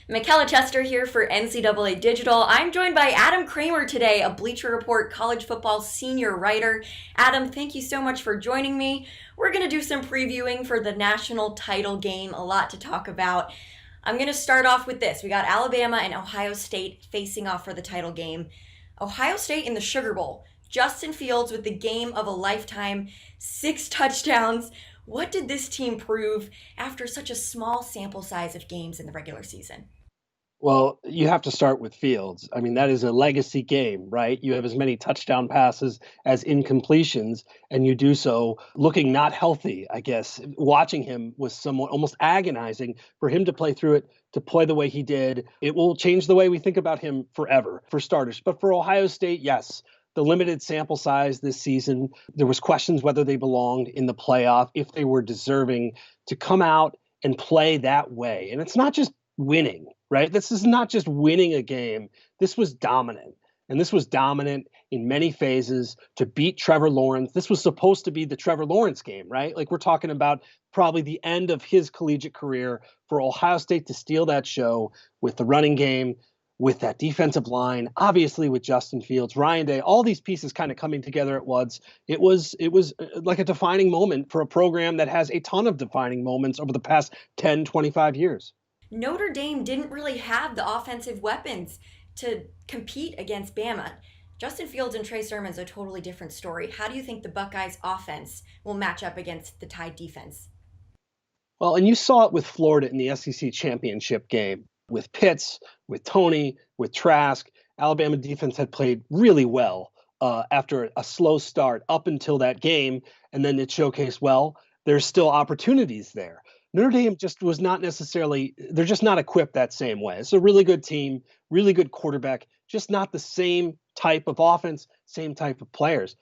Michella Chester here for NCAA Digital. I'm joined by Adam Kramer today, a Bleacher Report college football senior writer. Adam, thank you so much for joining me. We're going to do some previewing for the national title game, a lot to talk about. I'm going to start off with this. We got Alabama and Ohio State facing off for the title game. Ohio State in the Sugar Bowl. Justin Fields with the game of a lifetime, 6 touchdowns. What did this team prove after such a small sample size of games in the regular season? Well, you have to start with Fields. I mean, that is a legacy game, right? You have as many touchdown passes as incompletions, and you do so looking not healthy, I guess. Watching him was somewhat almost agonizing for him to play through it, to play the way he did. It will change the way we think about him forever, for starters. But for Ohio State, yes, the limited sample size this season, there was questions whether they belonged in the playoff, if they were deserving to come out and play that way. And it's not just winning, right? This is not just winning a game. This was dominant. And this was dominant in many phases to beat Trevor Lawrence. This was supposed to be the Trevor Lawrence game, right? Like we're talking about probably the end of his collegiate career for Ohio State to steal that show with the running game, with that defensive line, obviously with Justin Fields, Ryan Day, all these pieces kind of coming together at once. It was like a defining moment for a program that has a ton of defining moments over the past 10, 25 years. Notre Dame didn't really have the offensive weapons to compete against Bama. Justin Fields and Trey Sermon's a totally different story. How do you think the Buckeyes offense will match up against the Tide defense? Well, and you saw it with Florida in the SEC championship game with Pitts, with Tony, with Trask. Alabama defense had played really well after a slow start up until that game. And then it showcased, well, there's still opportunities there. Notre Dame just was not necessarily, they're just not equipped that same way. It's a really good team, really good quarterback, just not the same type of offense, same type of players.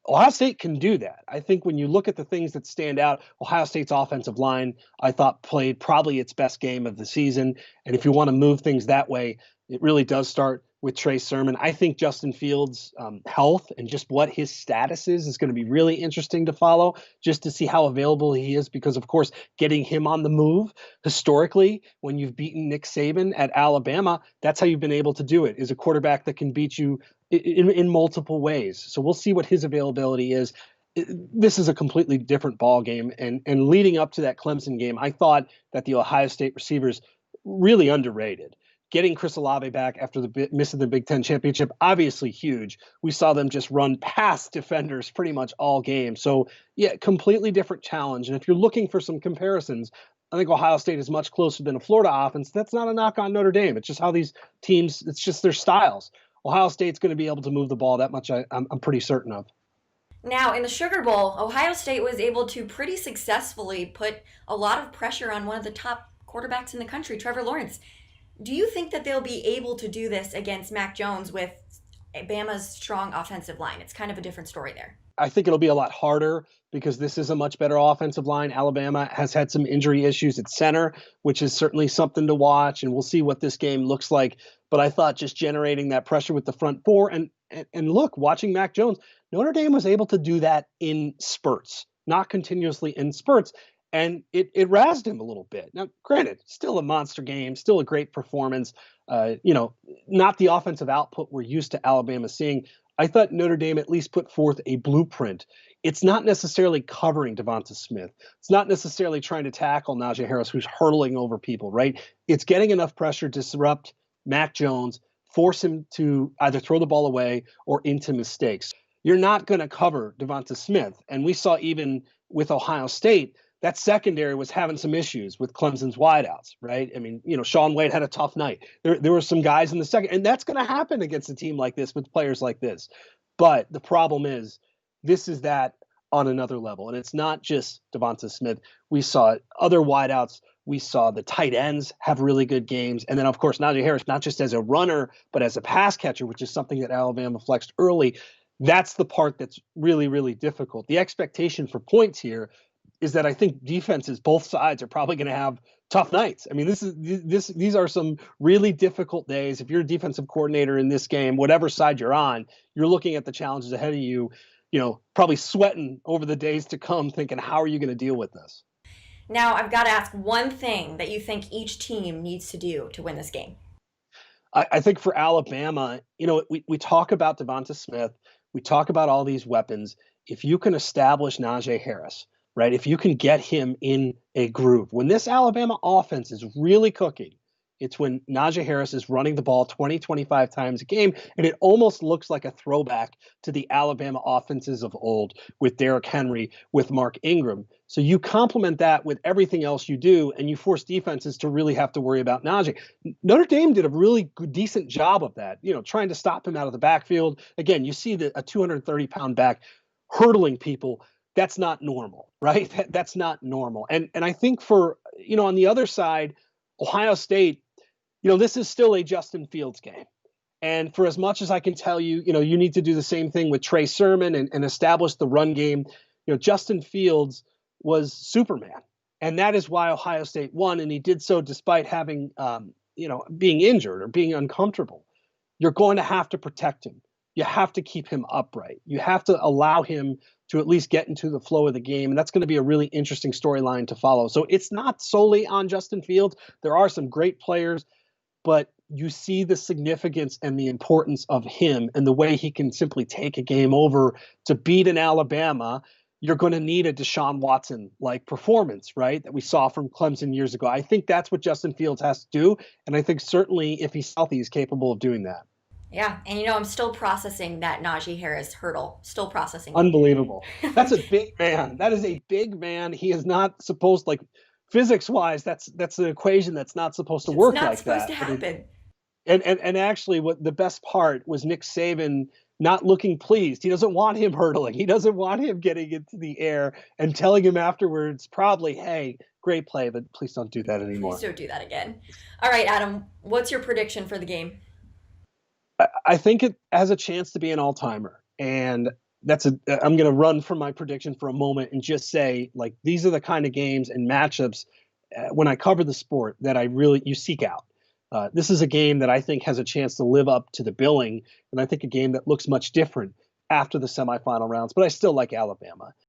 Ohio State can do that. I think when you look at the things that stand out, Ohio State's offensive line, I thought played probably its best game of the season. And if you want to move things that way, it really does start with Trey Sermon. I think Justin Fields' health and just what his status is going to be really interesting to follow, just to see how available he is. Because, of course, getting him on the move historically, when you've beaten Nick Saban at Alabama, that's how you've been able to do it, is a quarterback that can beat you in multiple ways. So we'll see what his availability is. This is a completely different ball game. And leading up to that Clemson game, I thought that the Ohio State receivers really underrated. Getting Chris Olave back after the miss of the Big Ten championship, obviously huge. We saw them just run past defenders pretty much all game. So, yeah, completely different challenge. And if you're looking for some comparisons, I think Ohio State is much closer than a Florida offense. That's not a knock on Notre Dame. It's just how these teams, it's just their styles. Ohio State's going to be able to move the ball that much, I'm pretty certain of. Now, in the Sugar Bowl, Ohio State was able to pretty successfully put a lot of pressure on one of the top quarterbacks in the country, Trevor Lawrence. Do you think that they'll be able to do this against Mac Jones with Bama's strong offensive line? It's kind of a different story there. I think it'll be a lot harder because this is a much better offensive line. Alabama has had some injury issues at center, which is certainly something to watch, and we'll see what this game looks like. But I thought just generating that pressure with the front four and look, watching Mac Jones, Notre Dame was able to do that in spurts, not continuously in spurts. And it razzed him a little bit. Now, granted, still a monster game, still a great performance. Not the offensive output we're used to Alabama seeing. I thought Notre Dame at least put forth a blueprint. It's not necessarily covering Devonta Smith. It's not necessarily trying to tackle Najee Harris, who's hurtling over people, right? It's getting enough pressure to disrupt Mac Jones, force him to either throw the ball away or into mistakes. You're not going to cover Devonta Smith. And we saw even with Ohio State, that secondary was having some issues with Clemson's wideouts, right? I mean, Sean Wade had a tough night. There were some guys in the second, and that's going to happen against a team like this with players like this. But the problem is, this is that on another level, and it's not just Devonta Smith. We saw other wideouts. We saw the tight ends have really good games. And then, of course, Najee Harris, not just as a runner, but as a pass catcher, which is something that Alabama flexed early. That's the part that's really, really difficult. The expectation for points here is that I think defenses, both sides, are probably going to have tough nights. I mean, these are some really difficult days. If you're a defensive coordinator in this game, whatever side you're on, you're looking at the challenges ahead of you, probably sweating over the days to come, thinking, how are you going to deal with this? Now, I've got to ask one thing that you think each team needs to do to win this game. I think for Alabama, we talk about Devonta Smith, we talk about all these weapons. If you can establish Najee Harris, right? If you can get him in a groove, when this Alabama offense is really cooking, it's when Najee Harris is running the ball 20, 25 times a game, and it almost looks like a throwback to the Alabama offenses of old with Derrick Henry, with Mark Ingram. So you complement that with everything else you do, and you force defenses to really have to worry about Najee. Notre Dame did a really good, decent job of that, trying to stop him out of the backfield. Again, you see a 230-pound back hurdling people. That's not normal, right? That's not normal. And I think for, on the other side, Ohio State, this is still a Justin Fields game. And for as much as I can tell you, you need to do the same thing with Trey Sermon and establish the run game. Justin Fields was Superman. And that is why Ohio State won. And he did so despite having, being injured or being uncomfortable. You're going to have to protect him. You have to keep him upright. You have to allow him to at least get into the flow of the game. And that's going to be a really interesting storyline to follow. So it's not solely on Justin Fields. There are some great players, but you see the significance and the importance of him and the way he can simply take a game over to beat an Alabama. You're going to need a Deshaun Watson-like performance, right, that we saw from Clemson years ago. I think that's what Justin Fields has to do, and I think certainly if he's healthy, he's capable of doing that. Yeah, and I'm still processing that Najee Harris hurdle. Still processing. Unbelievable. That's a big man. That is a big man. He is not supposed, like, physics-wise, that's an equation that's not supposed to work like that. It's not supposed to happen. And actually, what the best part was Nick Saban not looking pleased. He doesn't want him hurdling. He doesn't want him getting into the air and telling him afterwards, probably, hey, great play, but please don't do that anymore. Please don't do that again. All right, Adam, what's your prediction for the game? I think it has a chance to be an all-timer. And I'm going to run from my prediction for a moment and just say, like, these are the kind of games and matchups when I cover the sport that you seek out. This is a game that I think has a chance to live up to the billing, and I think a game that looks much different after the semifinal rounds, but I still like Alabama.